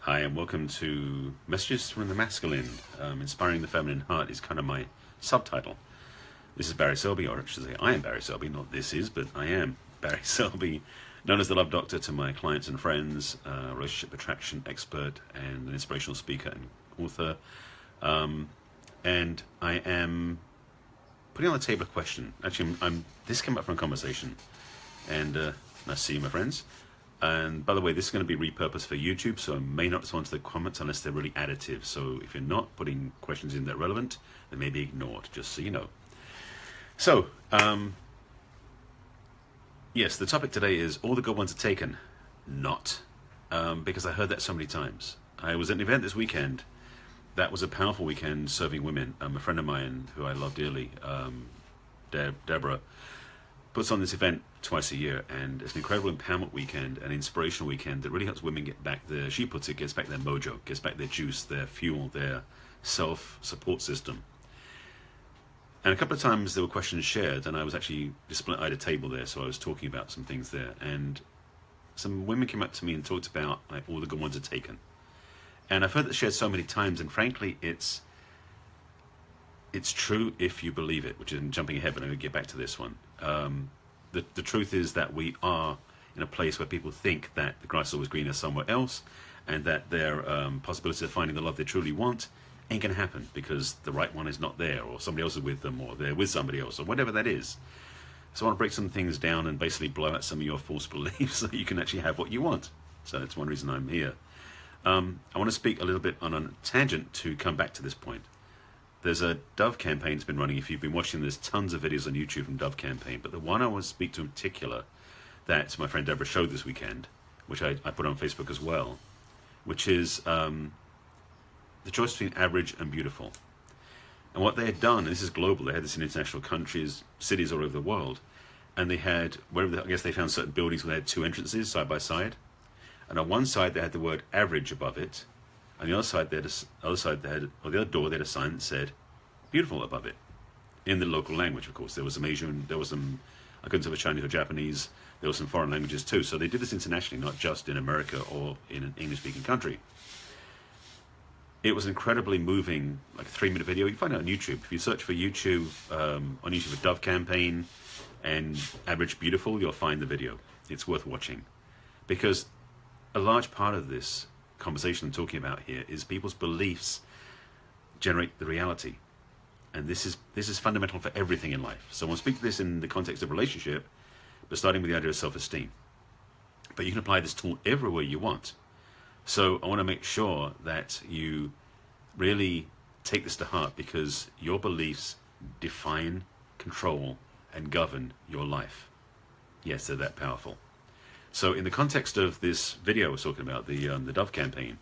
Hi, and welcome to Messages from the Masculine. Inspiring the Feminine Heart is kind of my subtitle. This is Barry Selby, or I should say I am Barry Selby, not this is, but I am Barry Selby, known as the Love Doctor to my clients and friends, relationship attraction expert and an inspirational speaker and author. And I am putting on the table a question. Actually, this came up from a conversation, and nice to see you, my friends. And by the way, this is going to be repurposed for YouTube, so I may not respond to the comments unless they're really additive. So if you're not putting questions in that are relevant, they may be ignored, just so you know. So, yes, the topic today is all the good ones are taken. Not. Because I heard that so many times. I was at an event this weekend. That was a powerful weekend serving women. A friend of mine, who I love dearly, Deborah, puts on this event twice a year, and it's an incredible empowerment weekend, an inspirational weekend that really helps women get back their, she puts it, gets back their mojo, gets back their juice, their fuel, their self-support system. And a couple of times there were questions shared, and I was actually I had a table there, so I was talking about some things there, and some women came up to me and talked about like all the good ones are taken. And I've heard that shared so many times, and frankly, it's true if you believe it, which is jumping ahead, but I'm going to get back to this one. The truth is that we are in a place where people think that the grass is always greener somewhere else, and that their possibility of finding the love they truly want ain't going to happen because the right one is not there, or somebody else is with them, or they're with somebody else, or whatever that is. So I want to break some things down and basically blow out some of your false beliefs so you can actually have what you want. So that's one reason I'm here. I want to speak a little bit on a tangent to come back to this point. There's a Dove campaign that's been running. If you've been watching, there's tons of videos on YouTube from Dove campaign. But the one I want to speak to in particular, that my friend Deborah showed this weekend, which I put on Facebook as well, which is the choice between average and beautiful. And what they had done, and this is global, they had this in international countries, cities all over the world, and they had, I guess they found certain buildings where they had two entrances side by side. And on one side they had the word average above it. On the other side, the other door, they had a sign that said "beautiful" above it, in the local language. Of course, there was some Asian, there was some, I couldn't tell if Chinese or Japanese. There were some foreign languages too. So they did this internationally, not just in America or in an English-speaking country. It was incredibly moving, like a 3-minute video. You can find it on YouTube. If you search for YouTube on YouTube for Dove campaign and average beautiful, you'll find the video. It's worth watching, because a large part of this conversation I'm talking about here is people's beliefs generate the reality, and this is fundamental for everything in life. So I want to speak to this in the context of relationship, but starting with the idea of self-esteem. But you can apply this tool everywhere you want. So I want to make sure that you really take this to heart, because your beliefs define, control, and govern your life. Yes, they're that powerful. So in the context of this video I was talking about, the Dove campaign,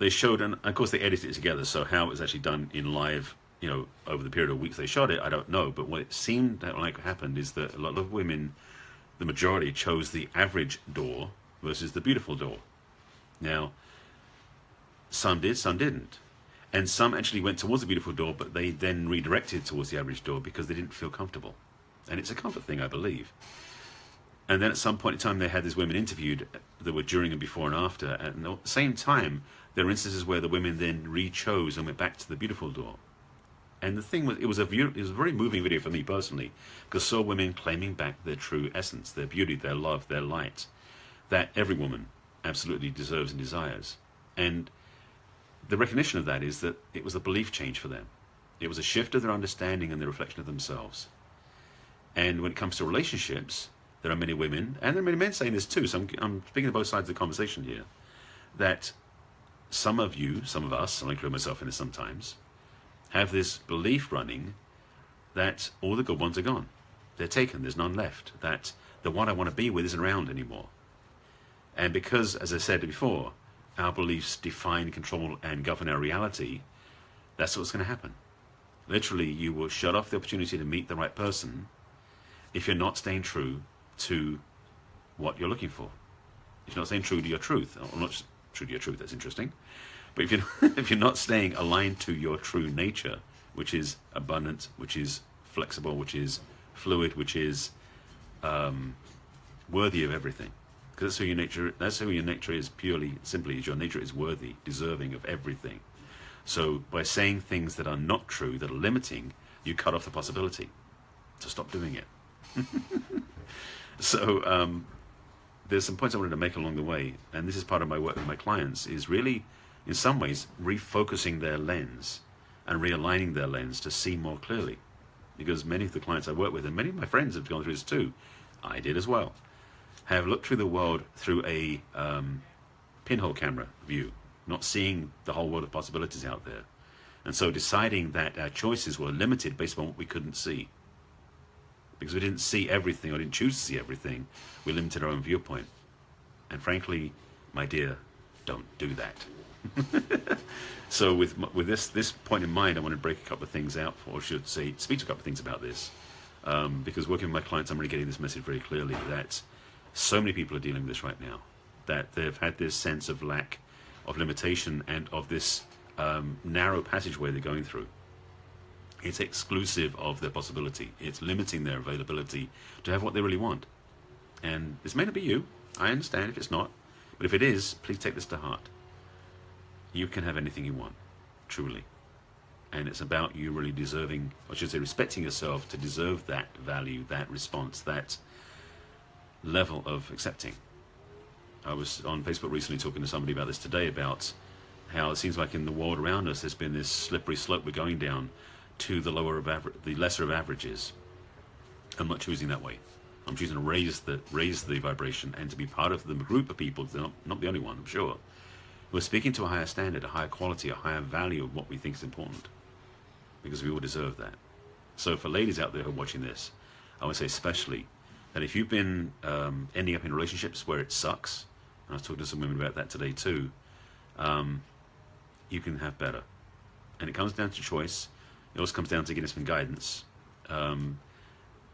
they showed, and of course they edited it together, so how it was actually done in live, over the period of weeks they shot it, I don't know. But what it seemed like happened is that a lot of women, the majority, chose the average door versus the beautiful door. Now, some did, some didn't. And some actually went towards the beautiful door, but they then redirected towards the average door because they didn't feel comfortable. And it's a comfort thing, I believe. And then at some point in time, they had these women interviewed that were during and before and after. And at the same time, there were instances where the women then re-chose and went back to the beautiful door. And the thing was, it was a very moving video for me personally, because I saw women claiming back their true essence, their beauty, their love, their light, that every woman absolutely deserves and desires. And the recognition of that is that it was a belief change for them. It was a shift of their understanding and the reflection of themselves. And when it comes to relationships, there are many women, and there are many men saying this too, so I'm speaking to both sides of the conversation here, that some of you, some of us, I'll include myself in this sometimes, have this belief running that all the good ones are gone. They're taken, there's none left, that the one I want to be with isn't around anymore. And because, as I said before, our beliefs define, control, and govern our reality, that's what's going to happen. Literally, you will shut off the opportunity to meet the right person if you're not staying true to what you're looking for. If you're not staying true to your truth, or not just true to your truth, that's interesting, but if you're not staying aligned to your true nature, which is abundant, which is flexible, which is fluid, which is worthy of everything, because that's who your nature. That's who your nature is. Purely, simply, is your nature is worthy, deserving of everything. So by saying things that are not true, that are limiting, you cut off the possibility. So stop doing it. So there's some points I wanted to make along the way, and this is part of my work with my clients, is really, in some ways, refocusing their lens and realigning their lens to see more clearly. Because many of the clients I work with, and many of my friends have gone through this too, I did as well, have looked through the world through a pinhole camera view, not seeing the whole world of possibilities out there. And so deciding that our choices were limited based on what we couldn't see. Because we didn't see everything, or didn't choose to see everything, we limited our own viewpoint. And frankly, my dear, don't do that. So with this point in mind, I want to break a couple of things out, or I should say, speak to a couple of things about this. Because working with my clients, I'm really getting this message very clearly, that so many people are dealing with this right now, that they've had this sense of lack of limitation and of this narrow passageway they're going through. It's exclusive of their possibility. It's limiting their availability to have what they really want. And this may not be you. I understand if it's not. But if it is, please take this to heart. You can have anything you want, truly. And it's about you really deserving, or I should say respecting yourself to deserve that value, that response, that level of accepting. I was on Facebook recently talking to somebody about this today, about how it seems like in the world around us there's been this slippery slope we're going down to the lesser of averages. I'm not choosing that way. I'm choosing to raise the vibration and to be part of the group of people, not the only one, I'm sure, who are speaking to a higher standard, a higher quality, a higher value of what we think is important, because we all deserve that. So for ladies out there who are watching this, I would say especially that if you've been ending up in relationships where it sucks, and I was talking to some women about that today too, you can have better. And it comes down to choice. It also comes down to getting some guidance.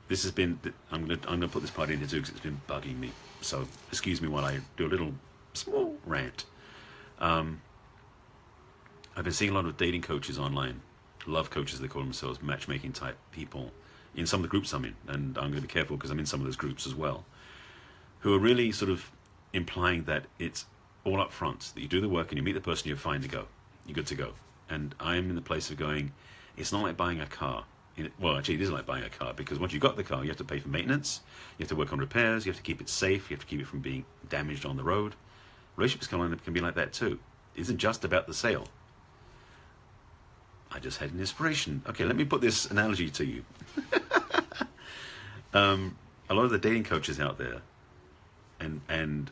This has been, I'm gonna put this part in here too, because it's been bugging me. So excuse me while I do a little small rant. I've been seeing a lot of dating coaches online, love coaches they call themselves, matchmaking type people, in some of the groups I'm in, and I'm going to be careful because I'm in some of those groups as well, who are really sort of implying that it's all up front, that you do the work and you meet the person, you're fine to go, you're good to go. And I'm in the place of going, it's not like buying a car. Well, actually, it is like buying a car, because once you've got the car, you have to pay for maintenance, you have to work on repairs, you have to keep it safe, you have to keep it from being damaged on the road. Relationships can be like that too. It isn't just about the sale. I just had an inspiration. Okay, let me put this analogy to you. A lot of the dating coaches out there and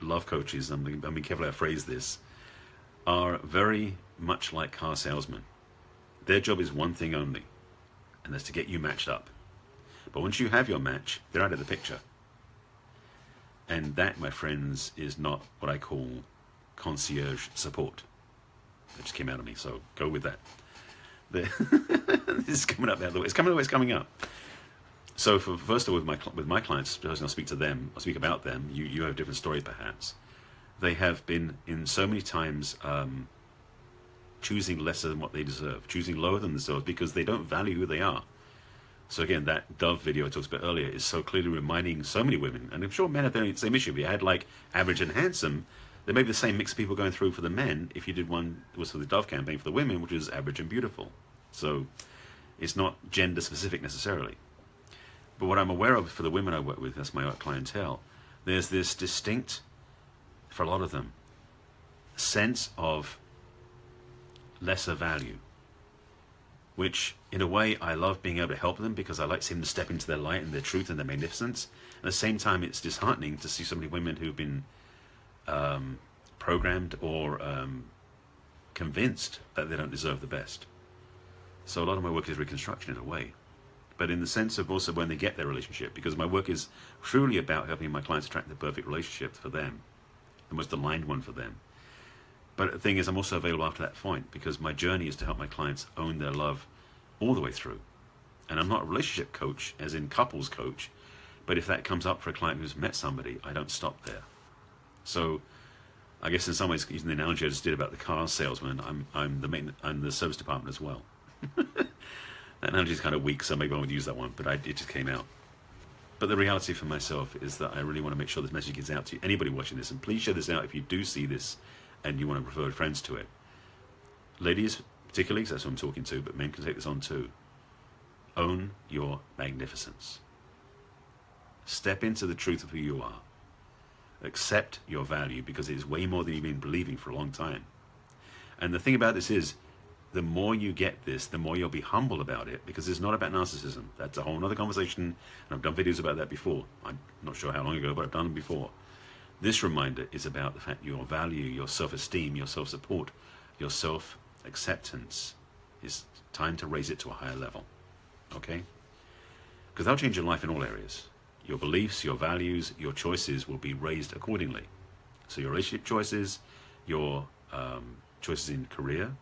love coaches, I'm being careful how I phrase this, are very much like car salesmen. Their job is one thing only, and that's to get you matched up. But once you have your match, they're out of the picture. And that, my friends, is not what I call concierge support. That just came out of me, so go with that. This is coming up the way. It's coming the way it's coming up. So, first of all, with my clients, because I'll speak to them, I'll speak about them. You have a different story, perhaps. They have been in so many times choosing lesser than what they deserve, choosing lower than themselves because they don't value who they are. So again, that Dove video I talked about earlier is so clearly reminding so many women, and I'm sure men have the same issue. If you had like average and handsome, there may be the same mix of people going through for the men if you did one that was for the Dove campaign for the women, which is average and beautiful. So it's not gender specific necessarily. But what I'm aware of for the women I work with, that's my clientele, there's this distinct, for a lot of them, sense of lesser value, which in a way I love being able to help them because I like seeing them step into their light and their truth and their magnificence. At the same time, it's disheartening to see so many women who've been programmed or convinced that they don't deserve the best. So a lot of my work is reconstruction in a way, but in the sense of also when they get their relationship, because my work is truly about helping my clients attract the perfect relationship for them, the most aligned one for them. But the thing is, I'm also available after that point, because my journey is to help my clients own their love all the way through. And I'm not a relationship coach, as in couples coach, but if that comes up for a client who's met somebody, I don't stop there. So I guess in some ways, using the analogy I just did about the car salesman, I'm the service department as well. That analogy is kind of weak, so maybe I won't use that one, but it just came out. But the reality for myself is that I really want to make sure this message gets out to anybody watching this. And please share this out if you do see this and you want to refer friends to it. Ladies, particularly, because that's who I'm talking to, but men can take this on too. Own your magnificence. Step into the truth of who you are. Accept your value, because it is way more than you've been believing for a long time. And the thing about this is, the more you get this, the more you'll be humble about it, because it's not about narcissism. That's a whole other conversation, and I've done videos about that before. I'm not sure how long ago, but I've done them before. This reminder is about the fact your value, your self-esteem, your self-support, your self-acceptance. It's time to raise it to a higher level, okay? Because that'll change your life in all areas. Your beliefs, your values, your choices will be raised accordingly. So your relationship choices, your choices in career,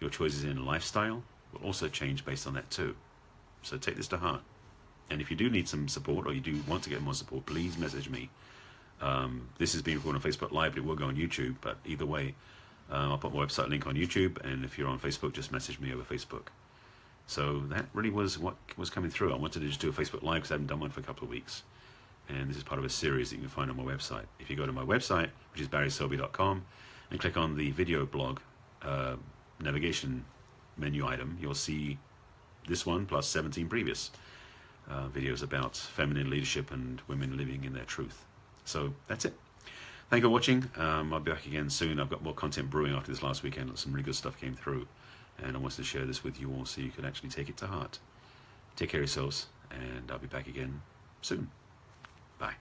your choices in lifestyle will also change based on that too. So take this to heart. And if you do need some support, or you do want to get more support, please message me. This is being recorded on Facebook Live, but it will go on YouTube. But either way, I'll put my website link on YouTube, and if you're on Facebook, just message me over Facebook. So that really was what was coming through. I wanted to just do a Facebook Live because I haven't done one for a couple of weeks. And this is part of a series that you can find on my website. If you go to my website, which is barryselby.com, and click on the video blog navigation menu item, you'll see this one plus 17 previous videos about feminine leadership and women living in their truth. So that's it. Thank you for watching. I'll be back again soon. I've got more content brewing after this last weekend. Some really good stuff came through, and I wanted to share this with you all so you could actually take it to heart. Take care of yourselves, and I'll be back again soon. Bye.